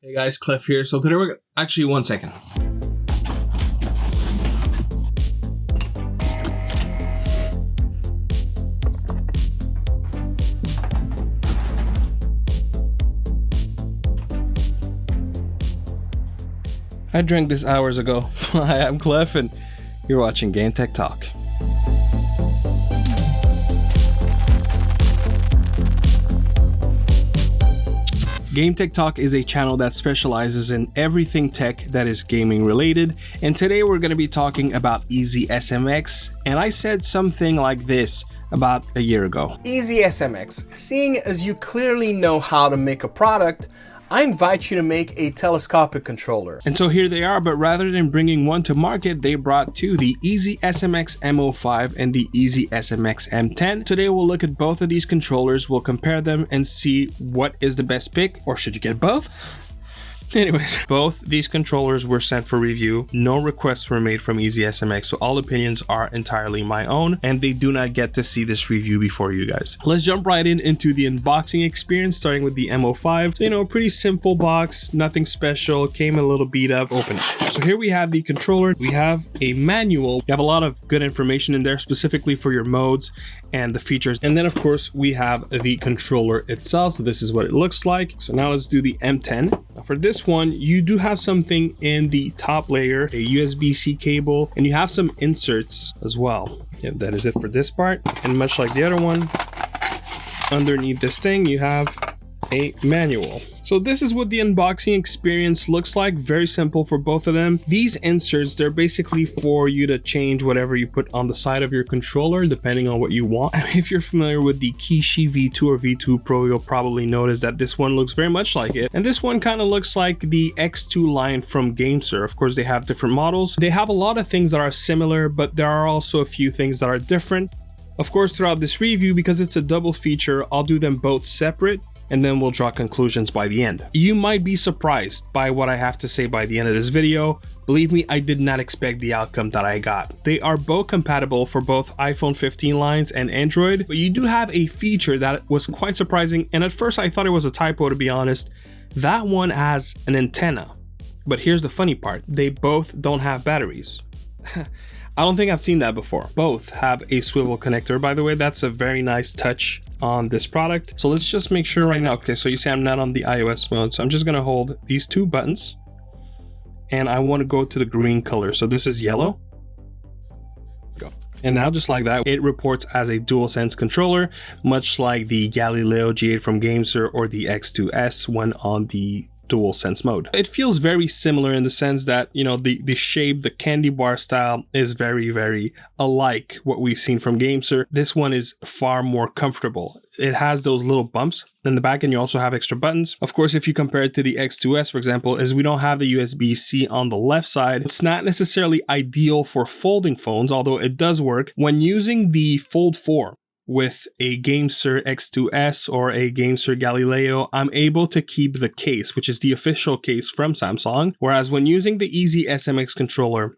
Hey guys, Cliff here. So today we're actually 1 second. I drank this hours ago. Hi, I'm Cliff and you're watching gametechtalk. gametechtalk is a channel that specializes in everything tech that is gaming related, and today we're going to be talking about EasySMX, and I said something like this about a year ago. EasySMX, seeing as you clearly know how to make a product, I invite you to make a telescopic controller. And so here they are, but rather than bringing one to market, they brought two, the EasySMX M05 and the EasySMX M10. Today we'll look at both of these controllers, we'll compare them and see what is the best pick, or should you get both? Anyways, both these controllers were sent for review. No requests were made from EasySMX, so all opinions are entirely my own, and they do not get to see this review before you guys. Let's jump right into the unboxing experience, starting with the M05. So, you know, pretty simple box, nothing special, came a little beat up, open it. So here we have the controller, we have a manual, you have a lot of good information in there, specifically for your modes and the features. And then of course we have the controller itself. So this is what it looks like. So now let's do the M10. Now for this one, you do have something in the top layer, a USB-C cable, and you have some inserts as well. Yep, that is it for this part. And much like the other one, underneath this thing, you have a manual. So this is what the unboxing experience looks like. Very simple for both of them. These inserts, they're basically for you to change whatever you put on the side of your controller, depending on what you want. If you're familiar with the Kishi V2 or V2 Pro, you'll probably notice that this one looks very much like it. And this one kind of looks like the X2 line from Gamester. Of course, they have different models. They have a lot of things that are similar, but there are also a few things that are different. Of course, throughout this review, because it's a double feature, I'll do them both separate, and then we'll draw conclusions by the end. You might be surprised by what I have to say by the end of this video. Believe me, I did not expect the outcome that I got. They are both compatible for both iPhone 15 lines and Android, but you do have a feature that was quite surprising, and at first I thought it was a typo, to be honest. That one has an antenna, but here's the funny part. They both don't have batteries. I don't think I've seen that before. Both have a swivel connector. By the way, that's a very nice touch on this product. So let's just make sure right now. Okay, so you see I'm not on the iOS mode. So I'm just gonna hold these two buttons and I wanna go to the green color. So this is yellow. Go. And now just like that, it reports as a DualSense controller, much like the Galileo G8 from Gamester or the X2S when on the DualSense mode. It feels very similar in the sense that, you know, the shape, the candy bar style is very alike what we've seen from Gamester. This one is far more comfortable. It has those little bumps in the back, and you also have extra buttons. Of course, if you compare it to the X2S, for example, is we don't have the USB-C on the left side. It's not necessarily ideal for folding phones, although it does work. When using the Fold 4, with a Gamester X2S or a Gamester Galileo, I'm able to keep the case, which is the official case from Samsung, whereas when using the EasySMX controller,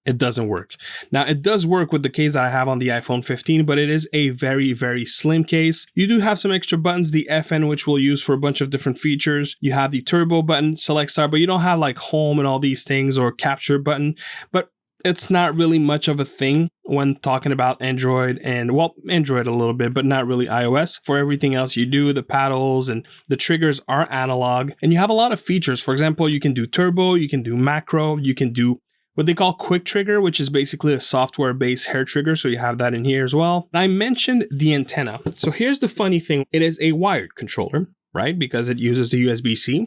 it doesn't work. Now, it does work with the case that I have on the iPhone 15, but it is a very slim case. You do have some extra buttons, the FN, which we'll use for a bunch of different features. You have the turbo button, select star, but you don't have like home and all these things, or capture button, but it's not really much of a thing when talking about Android, and well, Android a little bit, but not really iOS. For everything else you do, the paddles and the triggers are analog, and you have a lot of features. For example, you can do turbo, you can do macro, you can do what they call quick trigger, which is basically a software-based hair trigger. So you have that in here as well. And I mentioned the antenna. So here's the funny thing. It is a wired controller, right? Because it uses the USB-C,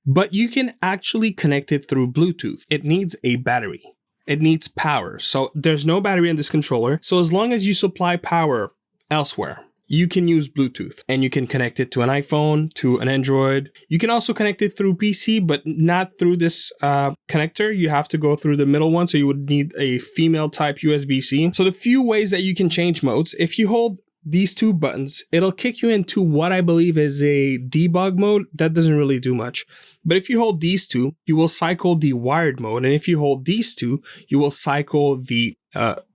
but you can actually connect it through Bluetooth. It needs a battery. It needs power. So there's no battery in this controller. So as long as you supply power elsewhere, you can use Bluetooth, and you can connect it to an iPhone, to an Android. You can also connect it through PC, but not through this connector. You have to go through the middle one. So you would need a female type USB-C. So the few ways that you can change modes, if you hold these two buttons, it'll kick you into what I believe is a debug mode. That doesn't really do much. But if you hold these two, you will cycle the wired mode. And if you hold these two, you will cycle the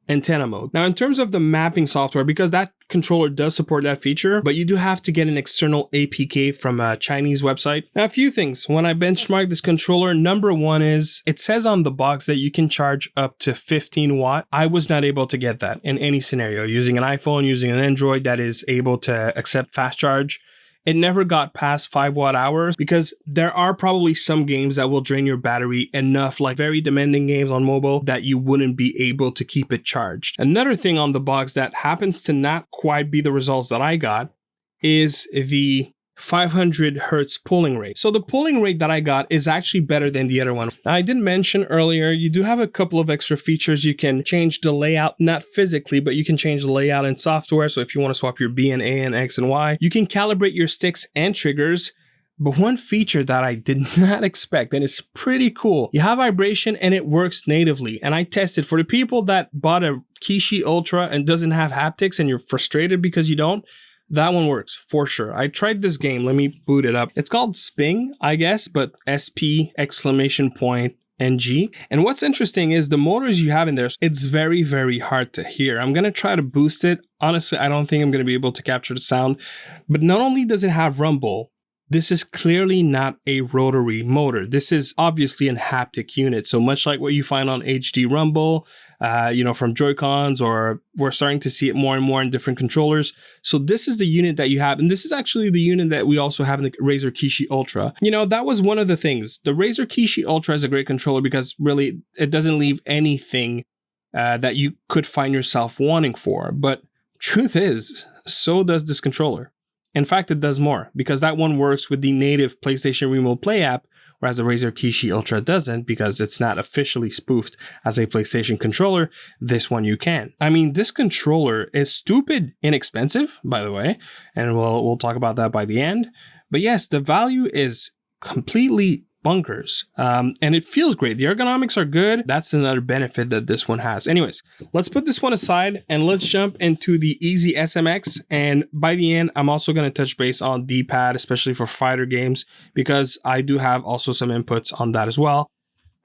antenna mode. Now, in terms of the mapping software, because that controller does support that feature, but you do have to get an external APK from a Chinese website. Now, a few things. When I benchmark this controller, number one is it says on the box that you can charge up to 15 watt. I was not able to get that in any scenario. Using an iPhone, using an Android that is able to accept fast charge, it never got past 5 watt hours because there are probably some games that will drain your battery enough, like very demanding games on mobile, that you wouldn't be able to keep it charged. Another thing on the box that happens to not quite be the results that I got is the 500 hertz pulling rate. So the pulling rate that I got is actually better than the other one. Now, I did mention earlier, you do have a couple of extra features. You can change the layout, not physically, but you can change the layout in software. So if you want to swap your B and A and X and Y, you can calibrate your sticks and triggers. But one feature that I did not expect, and it's pretty cool, you have vibration and it works natively. And I tested for the people that bought a Kishi Ultra and doesn't have haptics and you're frustrated because you don't. That one works for sure. I tried this game. Let me boot it up. It's called Sping, I guess, but SP exclamation point NG. And what's interesting is the motors you have in there, it's very, very hard to hear. I'm going to try to boost it. Honestly, I don't think I'm going to be able to capture the sound. But not only does it have rumble, this is clearly not a rotary motor. This is obviously a haptic unit. So much like what you find on HD Rumble, from Joy-Cons, or we're starting to see it more and more in different controllers. So this is the unit that you have. And this is actually the unit that we also have in the Razer Kishi Ultra. That was one of the things. The Razer Kishi Ultra is a great controller because really it doesn't leave anything that you could find yourself wanting for. But truth is, so does this controller. In fact, it does more because that one works with the native PlayStation Remote Play app, whereas the Razer Kishi Ultra doesn't because it's not officially spoofed as a PlayStation controller. This one you can. I mean, this controller is stupid inexpensive, by the way, and we'll talk about that by the end. But yes, the value is completely bunkers, and it feels great. The ergonomics are good. That's another benefit that this one has. Anyways, let's put this one aside and let's jump into the EasySMX. And by the end, I'm also going to touch base on D-pad, especially for fighter games, because I do have also some inputs on that as well.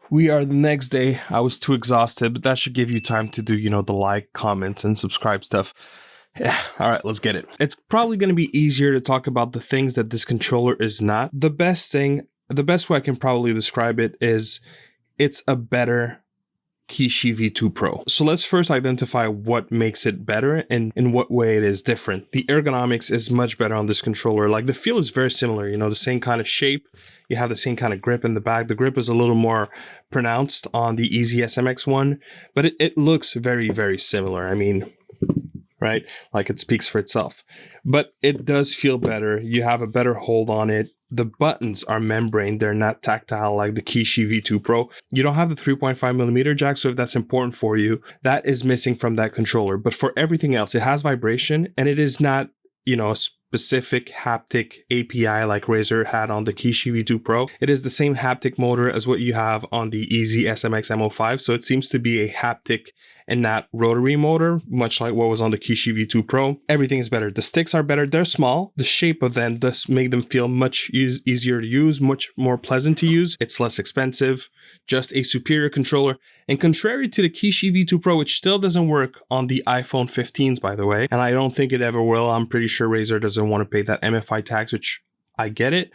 We are the next day. I was too exhausted, but that should give you time to do, the like, comments, and subscribe stuff. Yeah, all right, let's get it. It's probably going to be easier to talk about the things that this controller is not. The best way I can probably describe it is it's a better Kishi V2 Pro. So let's first identify what makes it better and in what way it is different. The ergonomics is much better on this controller. Like the feel is very similar, the same kind of shape. You have the same kind of grip in the back. The grip is a little more pronounced on the EasySMX one, but it looks very, very similar. I mean, right? Like it speaks for itself, but it does feel better. You have a better hold on it. The buttons are membrane. They're not tactile like the Kishi V2 Pro. You don't have the 3.5mm jack, so if that's important for you, that is missing from that controller. But for everything else, it has vibration, and it is not, a specific haptic API like Razer had on the Kishi V2 Pro. It is the same haptic motor as what you have on the EasySMX M05, so it seems to be a haptic and not rotary motor, much like what was on the Kishi V2 Pro. Everything is better. The sticks are better. They're small. The shape of them does make them feel much easier to use, much more pleasant to use. It's less expensive, just a superior controller. And contrary to the Kishi V2 Pro, which still doesn't work on the iPhone 15s, by the way, and I don't think it ever will. I'm pretty sure Razer doesn't want to pay that MFI tax, which I get it.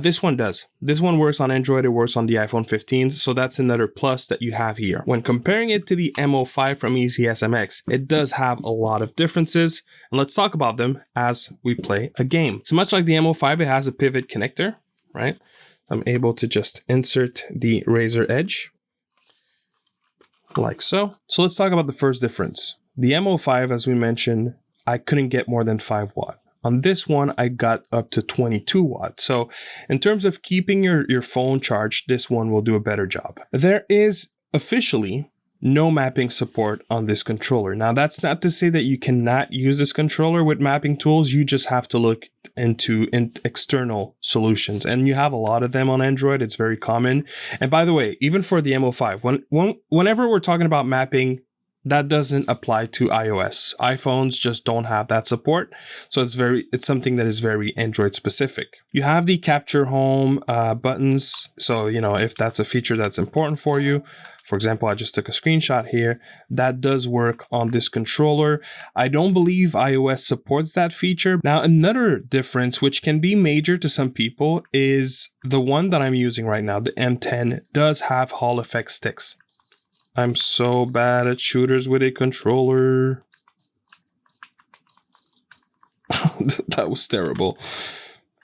This one does. This one works on Android, it works on the iPhone 15s, so that's another plus that you have here. When comparing it to the M05 from EasySMX, it does have a lot of differences, and let's talk about them as we play a game. So much like the M05, it has a pivot connector, right? I'm able to just insert the Razer Edge, like so. So let's talk about the first difference. The M05, as we mentioned, I couldn't get more than 5 watt. On this one, I got up to 22 watts. So in terms of keeping your phone charged, this one will do a better job. There is officially no mapping support on this controller. Now, that's not to say that you cannot use this controller with mapping tools. You just have to look into external solutions. And you have a lot of them on Android. It's very common. And by the way, even for the M05, whenever we're talking about mapping, that doesn't apply to iOS. iPhones just don't have that support. So it's something that is very Android specific. You have the capture home buttons. So, you know, if that's a feature that's important for you, for example, I just took a screenshot here, that does work on this controller. I don't believe iOS supports that feature. Now, another difference, which can be major to some people, is the one that I'm using right now, the M10, does have Hall effect sticks. I'm so bad at shooters with a controller. That was terrible.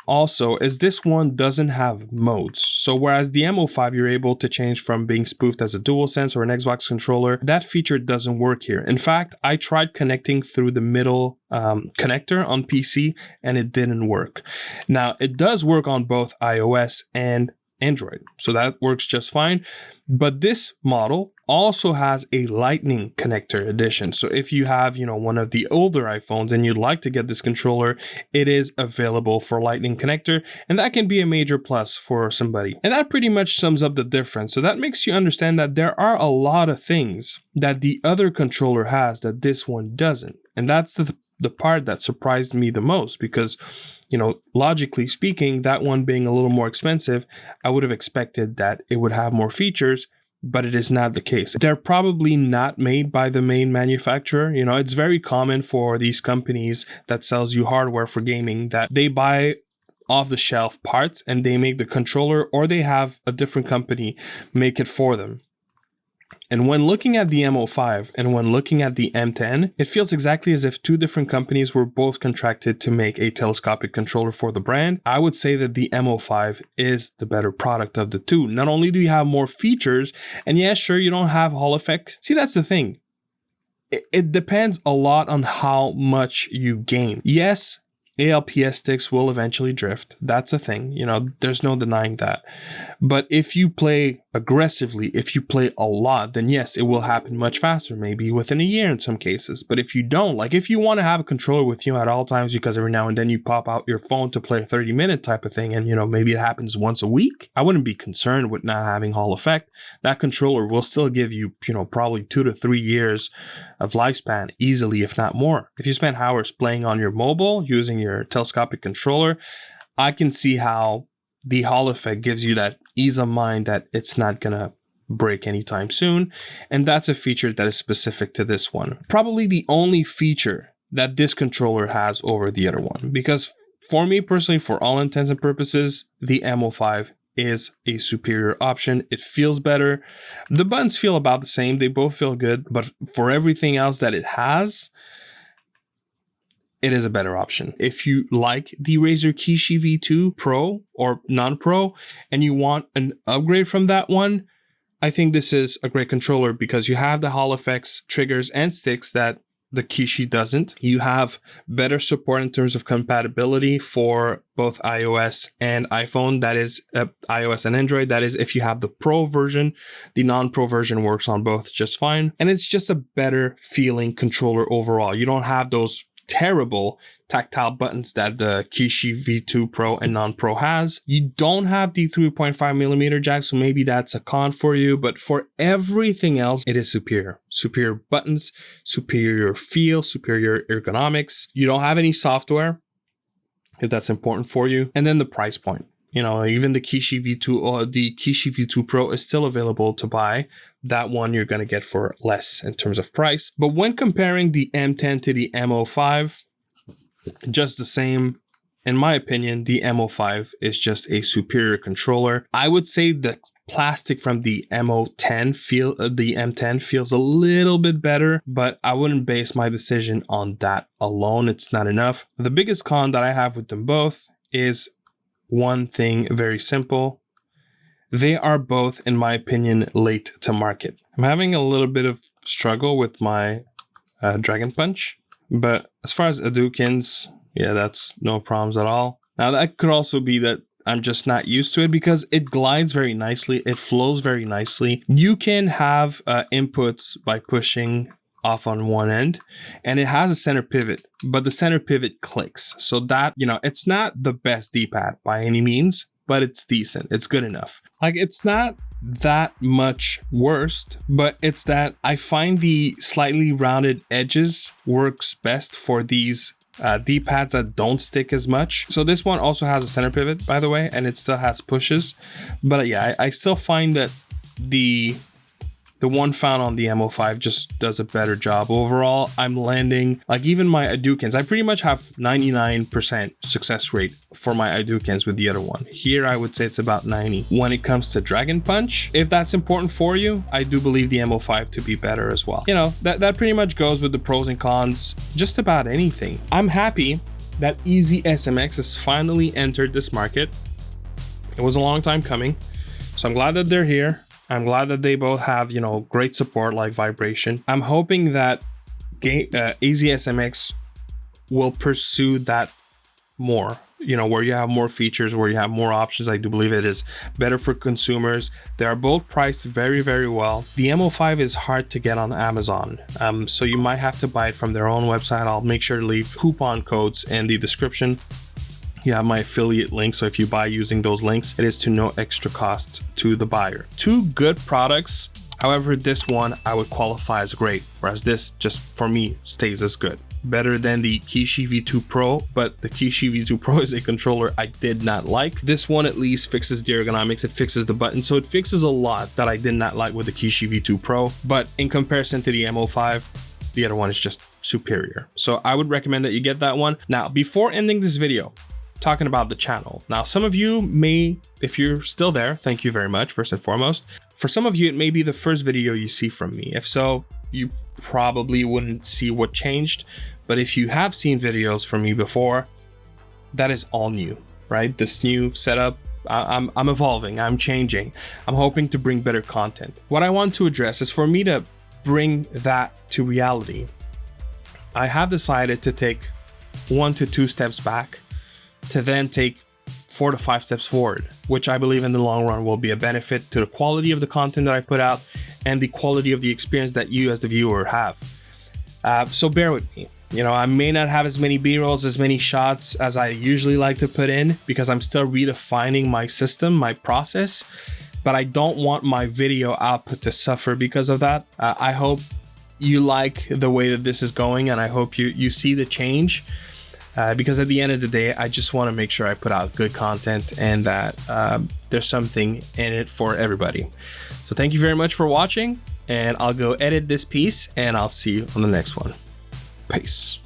Also, is this one doesn't have modes. So whereas the M05, you're able to change from being spoofed as a DualSense or an Xbox controller, that feature doesn't work here. In fact, I tried connecting through the middle connector on PC and it didn't work. Now, it does work on both iOS and Android, so that works just fine. But this model also has a Lightning connector addition. So if you have, you know, one of the older iPhones and you'd like to get this controller, it is available for Lightning connector, and that can be a major plus for somebody. And that pretty much sums up the difference. So that makes you understand that there are a lot of things that the other controller has that this one doesn't. And that's the part that surprised me the most, because, you know, logically speaking, that one being a little more expensive, I would have expected that it would have more features, but it is not the case. They're probably not made by the main manufacturer. You know, it's very common for these companies that sells you hardware for gaming that they buy off-the-shelf parts and they make the controller, or they have a different company make it for them. And when looking at the M05 and when looking at the M10, it feels exactly as if two different companies were both contracted to make a telescopic controller for the brand. I would say that the M05 is the better product of the two. Not only do you have more features, and yeah, sure, you don't have Hall effect. See, that's the thing. It depends a lot on how much you game. Yes, ALPS sticks will eventually drift. That's a thing, you know, there's no denying that. But if you play aggressively, if you play a lot, then yes, it will happen much faster, maybe within a year in some cases. But if you don't, like if you want to have a controller with you at all times because every now and then you pop out your phone to play a 30-minute type of thing, and you know, maybe it happens once a week, I wouldn't be concerned with not having Hall effect. That controller will still give you, you know, probably 2 to 3 years of lifespan easily, if not more. If you spend hours playing on your mobile using your telescopic controller, I can see how the Hall effect gives you that ease of mind that it's not gonna break anytime soon. And that's a feature that is specific to this one. Probably the only feature that this controller has over the other one, because for me personally, for all intents and purposes, the M05 is a superior option. It feels better. The buttons feel about the same. They both feel good, but for everything else that it has, it is a better option. If you like the Razer Kishi V2 Pro or non-Pro and you want an upgrade from that one, I think this is a great controller because you have the Hall effects, triggers, and sticks that the Kishi doesn't. You have better support in terms of compatibility for both iOS and iPhone. That is iOS and Android. That is, if you have the Pro version, the non-Pro version works on both just fine. And it's just a better feeling controller overall. You don't have those terrible tactile buttons that the Kishi V2 Pro and non-Pro has. You don't have the 3.5mm jack, so maybe that's a con for you, but for everything else, it is superior. Superior buttons, superior feel, superior ergonomics. You don't have any software, if that's important for you. And then the price point. You know, even the Kishi V2 or the Kishi V2 Pro is still available to buy. That one you're going to get for less in terms of price. But when comparing the M10 to the M05, just the same. In my opinion, the M05 is just a superior controller. I would say the plastic from the M10 feels a little bit better, but I wouldn't base my decision on that alone. It's not enough. The biggest con that I have with them both is one thing, very simple. They are both, in my opinion, late to market. I'm having a little bit of struggle with my Dragon Punch, but as far as Hadoukens, yeah, that's no problems at all. Now that could also be that I'm just not used to it because it glides very nicely. It flows very nicely. You can have inputs by pushing off on one end, and it has a center pivot, but the center pivot clicks. So that, you know, it's not the best D-pad by any means, but it's decent. It's good enough. Like, it's not that much worse, but it's that I find the slightly rounded edges works best for these D-pads that don't stick as much. So this one also has a center pivot, by the way, and it still has pushes. But yeah, I still find that the one found on the M05 just does a better job. Overall, I'm landing, like even my Adoukens, I pretty much have 99% success rate for my Adoukens with the other one. Here, I would say it's about 90. When it comes to Dragon Punch, if that's important for you, I do believe the M05 to be better as well. You know, that pretty much goes with the pros and cons, just about anything. I'm happy that EasySMX has finally entered this market. It was a long time coming, so I'm glad that they're here. I'm glad that they both have, you know, great support like vibration. I'm hoping that EasySMX will pursue that more, you know, where you have more features, where you have more options. I do believe it is better for consumers. They are both priced very, very well. The M05 is hard to get on Amazon, so you might have to buy it from their own website. I'll make sure to leave coupon codes in the description. You have my affiliate link, so if you buy using those links, it is to no extra cost to the buyer. Two good products. However, this one I would qualify as great, whereas this just for me stays as good. Better than the Kishi V2 Pro, but the Kishi V2 Pro is a controller I did not like. This one at least fixes the ergonomics, it fixes the button, so it fixes a lot that I did not like with the Kishi V2 Pro. But in comparison to the M05, the other one is just superior. So I would recommend that you get that one. Now, before ending this video, talking about the channel. Now, some of you may, if you're still there, thank you very much, first and foremost. For some of you, it may be the first video you see from me. If so, you probably wouldn't see what changed. But if you have seen videos from me before, that is all new, right? This new setup, I'm evolving, I'm changing. I'm hoping to bring better content. What I want to address is for me to bring that to reality. I have decided to take 1 to 2 steps back to then take 4 to 5 steps forward, which I believe in the long run will be a benefit to the quality of the content that I put out and the quality of the experience that you as the viewer have. So bear with me. You know, I may not have as many B-rolls, as many shots as I usually like to put in because I'm still redefining my system, my process, but I don't want my video output to suffer because of that. I hope you like the way that this is going, and I hope you see the change. Because at the end of the day, I just want to make sure I put out good content and that there's something in it for everybody. So thank you very much for watching, and I'll go edit this piece and I'll see you on the next one. Peace.